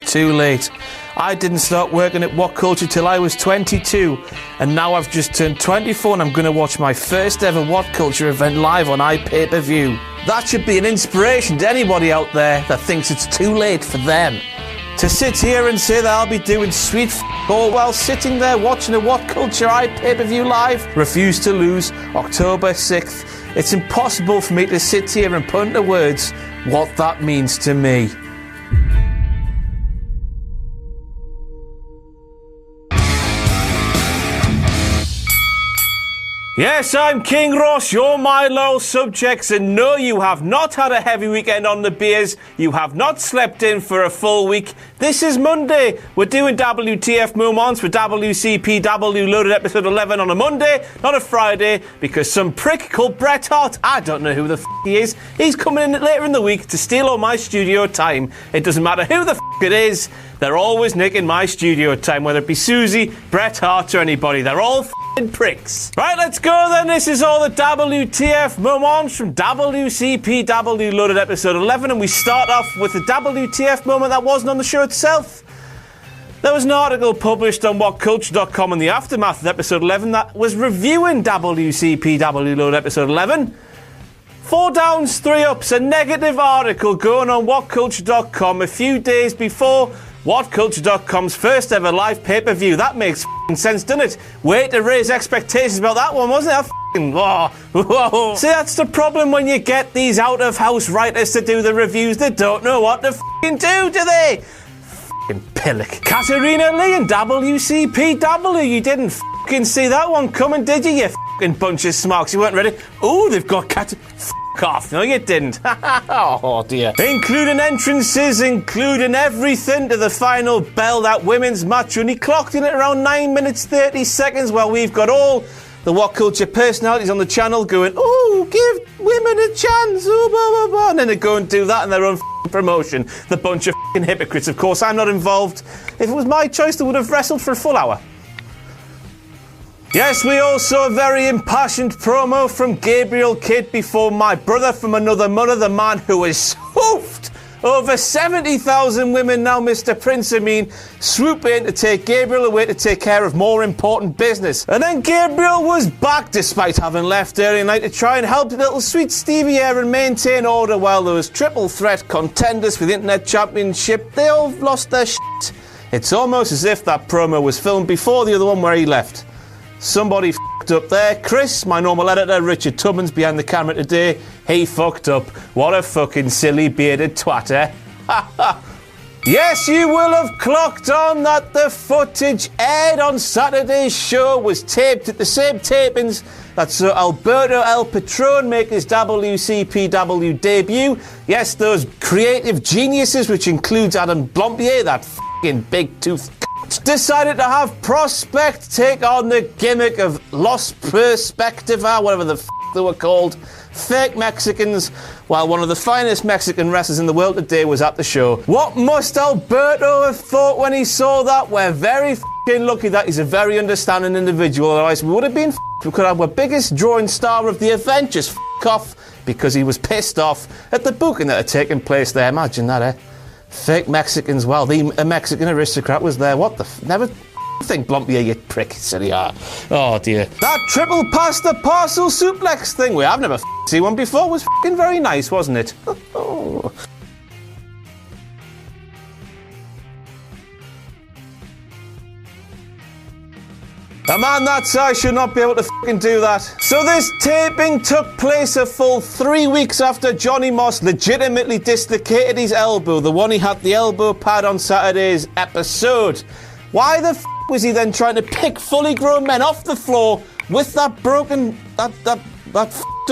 too late. I didn't start working at What Culture till I was 22, and now I've just turned 24 and I'm going to watch my first ever What Culture event live on iPay-per-view. That should be an inspiration to anybody out there that thinks it's too late for them. To sit here and say that I'll be doing sweet all while sitting there watching a What Culture iPay-per-view live? Refuse to Lose, October 6th. It's impossible for me to sit here and put into words what that means to me. Yes, I'm King Ross, you're my loyal subjects, and no, you have not had a heavy weekend on the beers, you have not slept in for a full week. This is Monday, we're doing WTF moments for WCPW loaded episode 11 on a Monday, not a Friday, because some prick called Bret Hart, I don't know who the he is, he's coming in later in the week to steal all my studio time. It doesn't matter who the it is, they're always nicking my studio time, whether it be Susie, Bret Hart or anybody, they're all pricks. Right, let's go then. This is all the WTF moments from WCPW loaded episode 11, and we start off with the WTF moment that wasn't on the show itself. There was an article published on whatculture.com in the aftermath of episode 11 that was reviewing WCPW loaded episode 11. 4 downs, 3 ups, a negative article going on whatculture.com a few days before whatculture.com's first ever live pay-per-view. That makes sense, doesn't it? Way to raise expectations about that one, wasn't it? Whoa. See, that's the problem when you get these out-of-house writers to do the reviews. They don't know what to do they? Pillock. Katarina Lee and WCPW. You didn't see that one coming, did you? You bunch of smarks. You weren't ready. Oh, they've got off. No, you didn't. Oh, dear. Including entrances, including everything to the final bell, that women's match only clocked in at around 9 minutes 30 seconds while we've got all the What Culture personalities on the channel going, oh, give women a chance, oh, blah, blah, blah. And then they go and do that in their own promotion. The bunch of hypocrites. Of course, I'm not involved. If it was my choice, they would have wrestled for a full hour. Yes, we all saw a very impassioned promo from Gabriel Kidd before My Brother from Another Mother, the man who has hoofed over 70,000 women now, Mr. Prince Amin, swoop in to take Gabriel away to take care of more important business. And then Gabriel was back despite having left early night to try and help little sweet Stevie Aaron maintain order while those triple threat contenders for the Internet Championship, they all lost their shit. It's almost as if that promo was filmed before the other one where he left. Somebody fucked up there. Chris, my normal editor, Richard Tubman's behind the camera today. He fucked up. What a fucking silly bearded twat, eh? Yes, you will have clocked on that the footage aired on Saturday's show was taped at the same tapings that Sir Alberto El Patron make his WCPW debut. Yes, those creative geniuses, which includes Adam Blompier, that fucking big tooth decided to have Prospect take on the gimmick of Los Perspectiva, whatever the they were called, fake Mexicans, while one of the finest Mexican wrestlers in the world today was at the show. What must Alberto have thought when he saw that? We're very lucky that he's a very understanding individual, otherwise we would have been we could have our biggest drawing star of the event just off because he was pissed off at the booking that had taken place there. Imagine that, eh? Fake Mexicans, well, a Mexican aristocrat was there. What the never think, Blompier, you prick, silly art. Oh, dear. That triple pasta parcel suplex thing, I've never seen one before, was very nice, wasn't it? Oh. A man that size should not be able to do that. So this taping took place a full 3 weeks after Johnny Moss legitimately dislocated his elbow, the one he had the elbow pad on Saturday's episode. Why the was he then trying to pick fully grown men off the floor with that broken, that up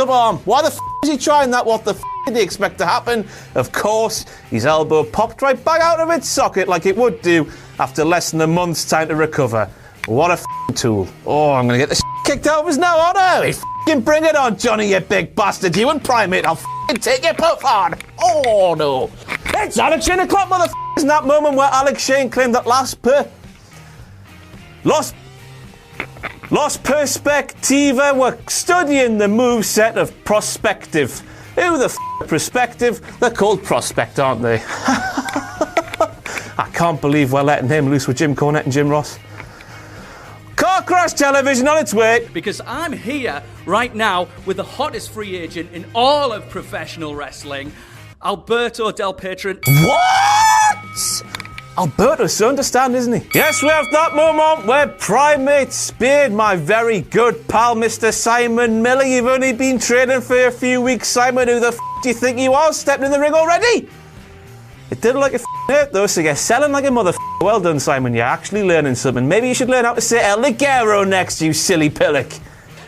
arm? Why the was he trying that? What the did he expect to happen? Of course, his elbow popped right back out of its socket like it would do after less than a month's time to recover. What a tool. Oh, I'm going to get this kicked out of us now, aren't I? Bring it on, Johnny, you big bastard. You and Primate, I'll take your puff on. Oh, no. It's Alex Shane o'clock, motherfuckers. In that moment where Alex Shane claimed that Los Perspectiva were studying the moveset of Prospective. Who the Perspective? They're called Prospect, aren't they? I can't believe we're letting him loose with Jim Cornette and Jim Ross. Car Crash Television on its way. Because I'm here right now with the hottest free agent in all of professional wrestling, Alberto Del Patron. What? Alberto's so understand, isn't he? Yes, we have that moment where Primate speared my very good pal, Mr. Simon Miller. You've only been training for a few weeks, Simon. Who the f*** do you think you are? Stepping in the ring already? It did like a hurt though, so you're selling like a motherfucker. Well done, Simon. You're actually learning something. Maybe you should learn how to say El Ligero next, you silly pillock.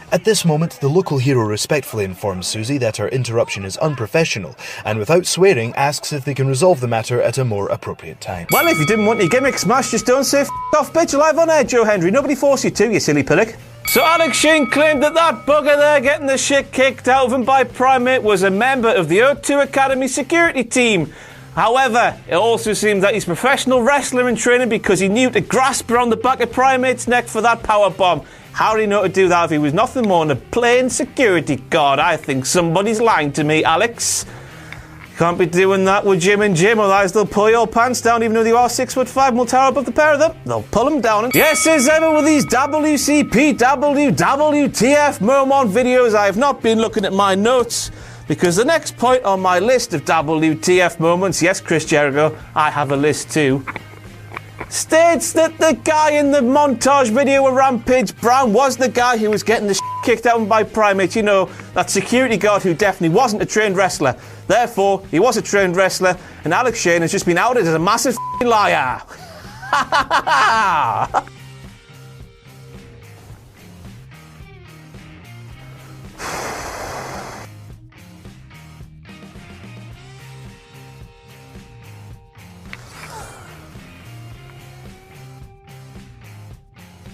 At this moment, the local hero respectfully informs Susie that her interruption is unprofessional, and without swearing, asks if they can resolve the matter at a more appropriate time. Well, if you didn't want your gimmick smashed, just don't say off, bitch. Live on air, Joe Hendry. Nobody forced you to, you silly pillock. So Alex Shane claimed that bugger there getting the shit kicked out of him by Primate was a member of the O2 Academy security team. However, it also seems that he's a professional wrestler in training because he knew to grasp around the back of Primate's neck for that power bomb. How did he know to do that if he was nothing more than a plain security guard? I think somebody's lying to me, Alex. Can't be doing that with Jim and Jim, otherwise they'll pull your pants down even though you are 6'5" and will tower above the pair of them. They'll pull them down. And yes, as ever with these WCPW, WTF Momon videos, I have not been looking at my notes because the next point on my list of WTF moments, yes, Chris Jericho, I have a list too, states that the guy in the montage video with Rampage Brown was the guy who was getting the shit kicked out of him by Primate. You know, that security guard who definitely wasn't a trained wrestler. Therefore, he was a trained wrestler, and Alex Shane has just been outed as a massive liar.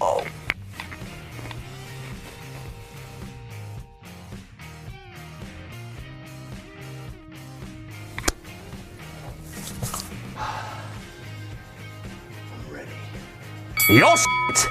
Oh. I'm ready. Your shit!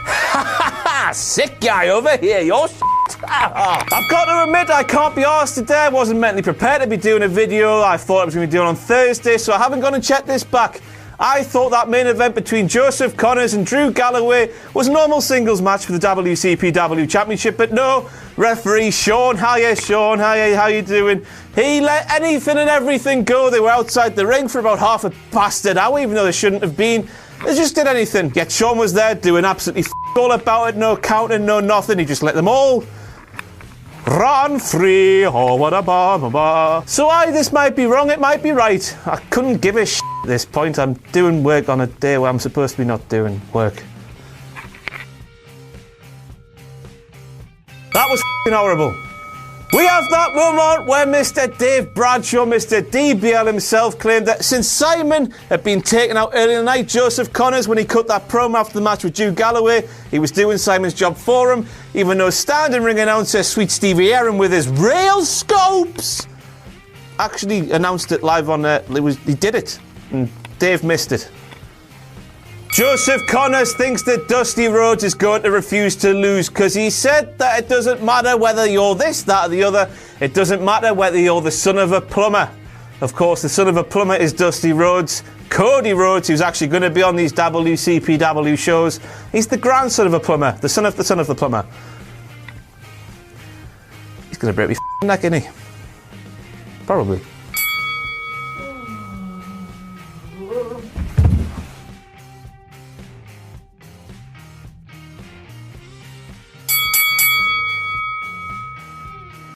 Sick guy over here, your shit! I've got to admit, I can't be arsed today. I wasn't mentally prepared to be doing a video. I thought I was going to be doing on Thursday, so I haven't gone and checked this back. I thought that main event between Joseph Connors and Drew Galloway was a normal singles match for the WCPW Championship, but no, referee Sean, hiya Sean, hiya, how you doing? He let anything and everything go. They were outside the ring for about half a bastard hour, even though they shouldn't have been. They just did anything. Yet Sean was there doing absolutely all about it, no counting, no nothing. He just let them all run free. Oh, what a bar. So this might be wrong, it might be right. I couldn't give a shit at this point. I'm doing work on a day where I'm supposed to be not doing work. That was f***ing horrible. We have that moment where Mr. Dave Bradshaw, Mr. DBL himself, claimed that since Simon had been taken out earlier in the night, Joseph Connors, when he cut that promo after the match with Drew Galloway, he was doing Simon's job for him, even though standing ring announcer Sweet Stevie Aaron with his real scopes actually announced it live on he did it, and Dave missed it. Joseph Connors thinks that Dusty Rhodes is going to refuse to lose because he said that it doesn't matter whether you're this, that or the other. It doesn't matter whether you're the son of a plumber. Of course, the son of a plumber is Dusty Rhodes. Cody Rhodes, who's actually going to be on these WCPW shows, he's the grandson of a plumber, the son of the plumber. He's going to break me neck, isn't he? Probably.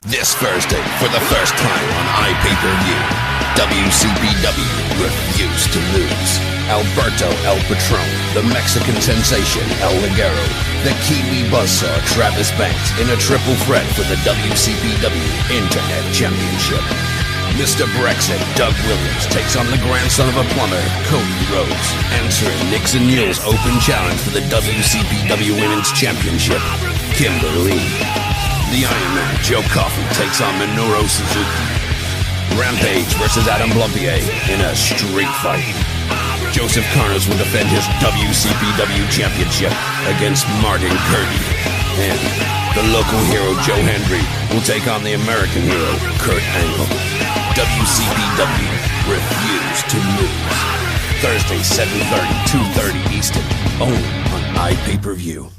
This Thursday, for the first time on iPay-Per-View, WCPW refused to lose. Alberto El Patron, the Mexican sensation El Ligero, the Kiwi buzzsaw Travis Banks in a triple threat for the WCPW Internet Championship. Mr. Brexit Doug Williams takes on the grandson of a plumber, Cody Rhodes, answering Nixon Neal's open challenge for the WCPW Women's Championship, Kimberly. The Iron Man, Joe Coffey, takes on Minoru Suzuki. Rampage versus Adam Blumpier in a street fight. Joseph Connors will defend his WCPW Championship against Martin Kirby. And the local hero, Joe Hendry, will take on the American hero, Kurt Angle. WCPW refused to lose. Thursday, 7:30, 2:30 Eastern, only on iPay-Per-View.